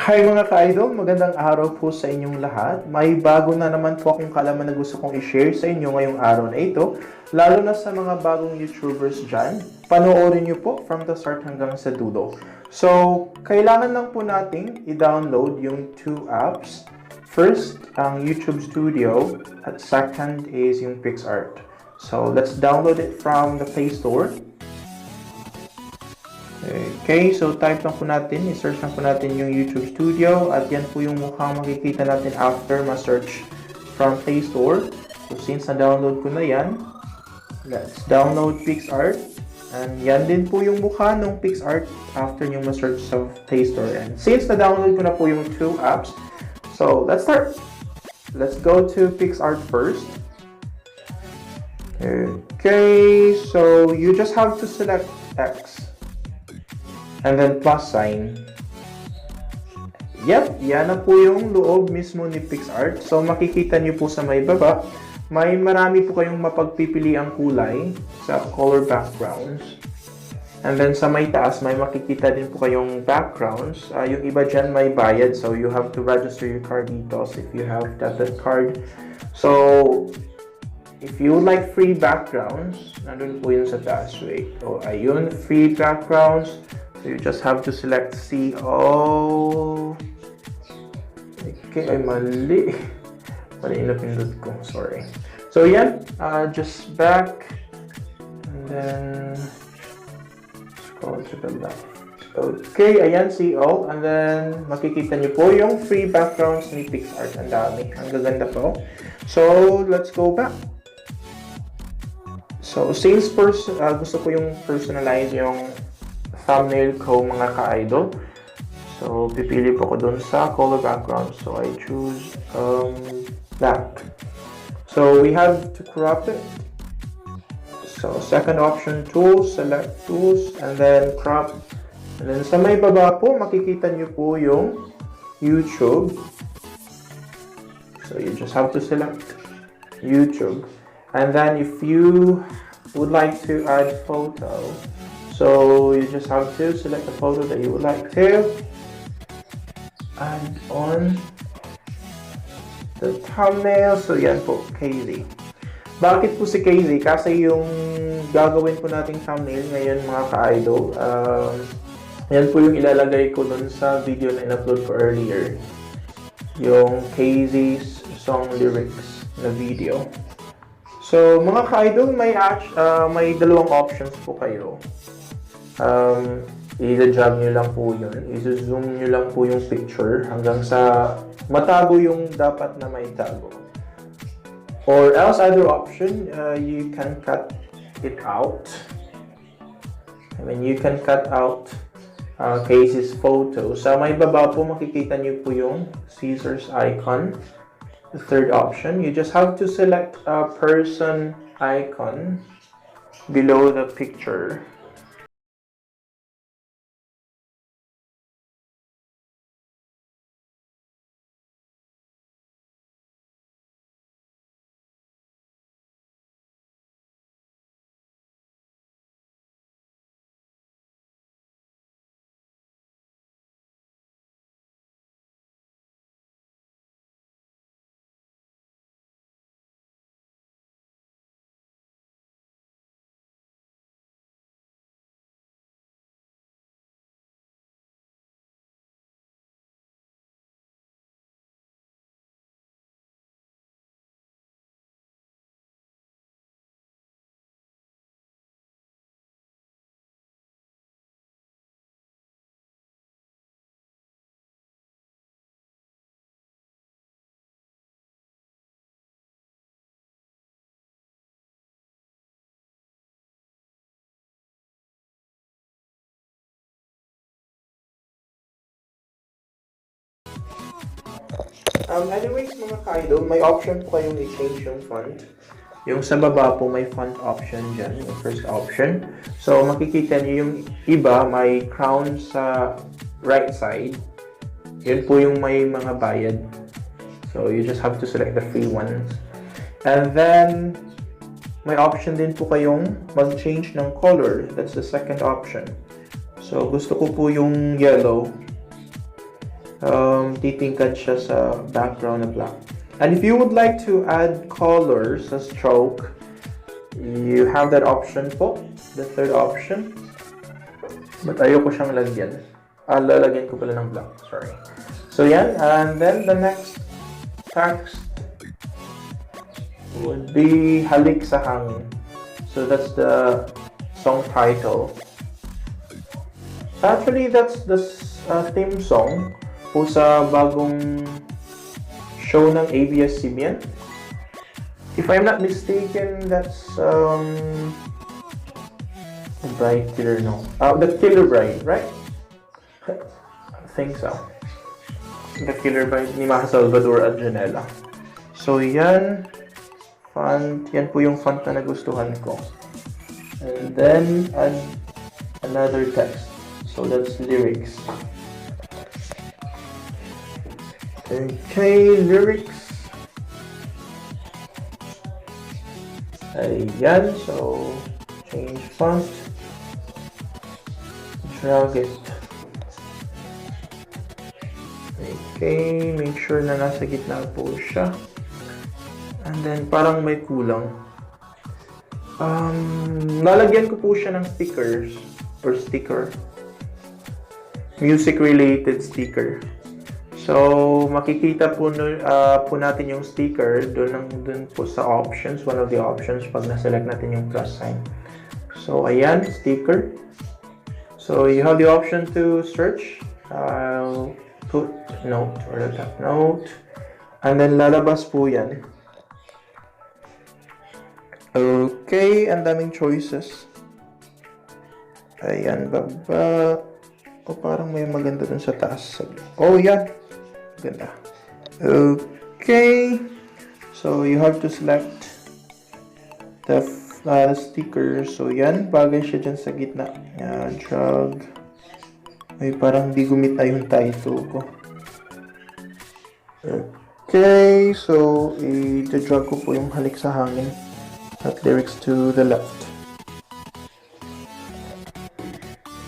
Hi mga ka-idol, magandang araw po sa inyong lahat. May bago na naman po akong kaalaman na gusto kong i-share sa inyo ngayong araw na ito, lalo na sa mga bagong YouTubers dyan. Panoorin nyo po from the start hanggang sa dulo. So, kailangan lang po nating i-download yung two apps. First, ang YouTube Studio at second is yung PixArt. So, let's download it from the Play Store. Okay, so type lang po natin, i-search lang po natin yung YouTube Studio at yan po yung mukhang makikita natin after ma-search from Play Store. So since na-download ko na yan, let's download PixArt. And yan din po yung mukha ng PixArt after nyo ma-search sa Play Store. And since na-download ko na po yung two apps, so let's start. Let's go to PixArt first. Okay, so you just have to select X. And then plus sign. Yep, yan na po yung loob mismo ni PixArt. So makikita nyo po sa may baba, may marami po kayong mapagpipili ang kulay sa color backgrounds. And then sa may taas, may makikita din po kayong backgrounds. Yung iba dyan may bayad, so you have to register your card details if you have that card. So if you would like free backgrounds, nandun po yun sa taas. Wait, oh, ayun, free backgrounds. So you just have to select CO. Okay, ay mali. Mali na pinindot ko, sorry. So yan, just back. And then scroll to the left. Okay, ayan, CO. And then makikita nyo po yung free backgrounds ni PixArt. Ang dami, ang gaganda po. So let's go back. So since gusto ko yung personalize yung thumbnail ko mga ka-idol. So, pipili po ko dun sa color background. So, I choose black. So, we have to crop it. So, second option, tools, select tools, and then crop. And then sa may baba po, makikita nyo po yung YouTube. So, you just have to select YouTube. And then if you would like to add photo, so you just have to select the photo that you would like to add on the thumbnail. So yan po, KZ. Bakit po si KZ? Kasi yung gagawin po nating thumbnail ngayon mga ka-idol, yan po yung ilalagay ko dun sa video na in-upload ko earlier. Yung KZ's song lyrics na video. So mga ka-idol, may dalawang options po kayo. I-drag nyo lang po yun. I-zoom nyo lang po yung picture hanggang sa matago yung dapat na may tago. Or else, other option, you can cut it out. I mean, you can cut out Casey's photo. Sa may baba po, makikita nyo po yung scissors icon. The third option, you just have to select a person icon below the picture. Anyways mga ka-idol, may option po kayong i-change yung font. Yung sa baba po may font option dyan, yung first option. So makikita niyo yung iba may crown sa right side. Yun po yung may mga bayad. So you just have to select the free ones. And then may option din po kayong mag-change ng color. That's the second option. So gusto ko po yung yellow. titingkad siya sa background na black. And if you would like to add colors sa stroke, you have that option po, the third option. But ayoko siyang lagyan. Lalagyan ko pala ng black, sorry. So yan, and then the next text would be Halik sa Hangin. So that's the song title. Actually, that's the theme song po sa bagong show ng ABS-CBN. If I'm not mistaken, that's The Bride Killer, no. The Killer Bride, right? I think so. The Killer Bride ni Maha Salvador at Janela. So yan, font. Yan po yung font na nagustuhan ko. And then add another text. So that's lyrics. Okay, lyrics. Ayan, so change font. Drag it. Okay, make sure na nasa gitna po siya. And then parang may kulang. Lalagyan ko po siya ng stickers or sticker. Music related sticker. So makikita po natin yung sticker doon po sa options, one of the options pag na-select natin yung plus sign. So ayan, sticker. So you have the option to search. I'll put note or the top note. And then lalabas po yan. Okay, ang daming choices. Ayan, baba. O parang may maganda dun sa taas. Oh, yan. Ganda. Okay. So you have to select the sticker. So yan, bagay siya dyan sa gitna. Drag. Ay, parang di gumita yung title ko. Okay, so i-drag ko po yung Halik sa Hangin at lyrics to the left.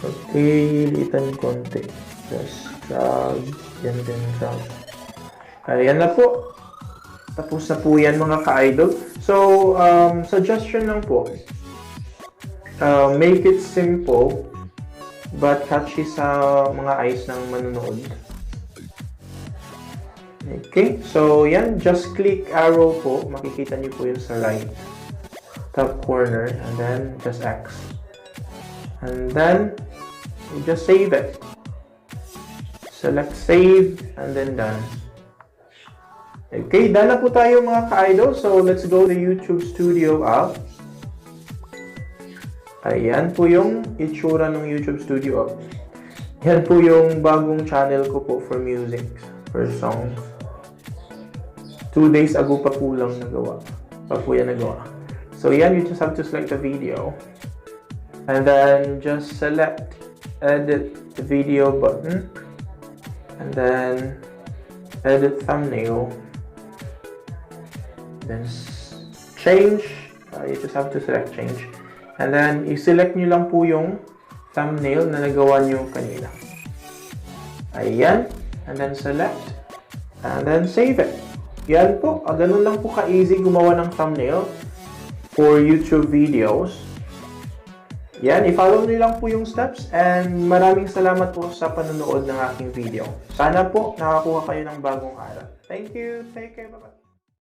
Okay, litan konti. Just drag, yan din drag. Ayan na po. Tapos na po yan mga ka-idol. So, suggestion lang po. Make it simple but catchy sa mga eyes ng manonood. Okay, so yan, just click arrow po, makikita niyo po yun sa right top corner, and then just X, and then you just save it. Select save and then done. Okay, done na po tayo mga ka-idol. So let's go to YouTube Studio app. Ayan po yung itsura ng YouTube Studio app. Yan po yung bagong channel ko po for music, for songs. 2 days ago pa po lang nagawa. So yan, you just have to select the video. And then just select edit the video button. And then edit thumbnail. Then change. You just have to select change. And then, i-select nyo lang po yung thumbnail na nagawa nyo kanina. Ayan. And then, select. And then, save it. Yan po. Ganun lang po ka-easy gumawa ng thumbnail for YouTube videos. Yan. I-follow nyo lang po yung steps. And maraming salamat po sa panonood ng aking video. Sana po nakakuha kayo ng bagong aral. Thank you. Take care. Bye-bye.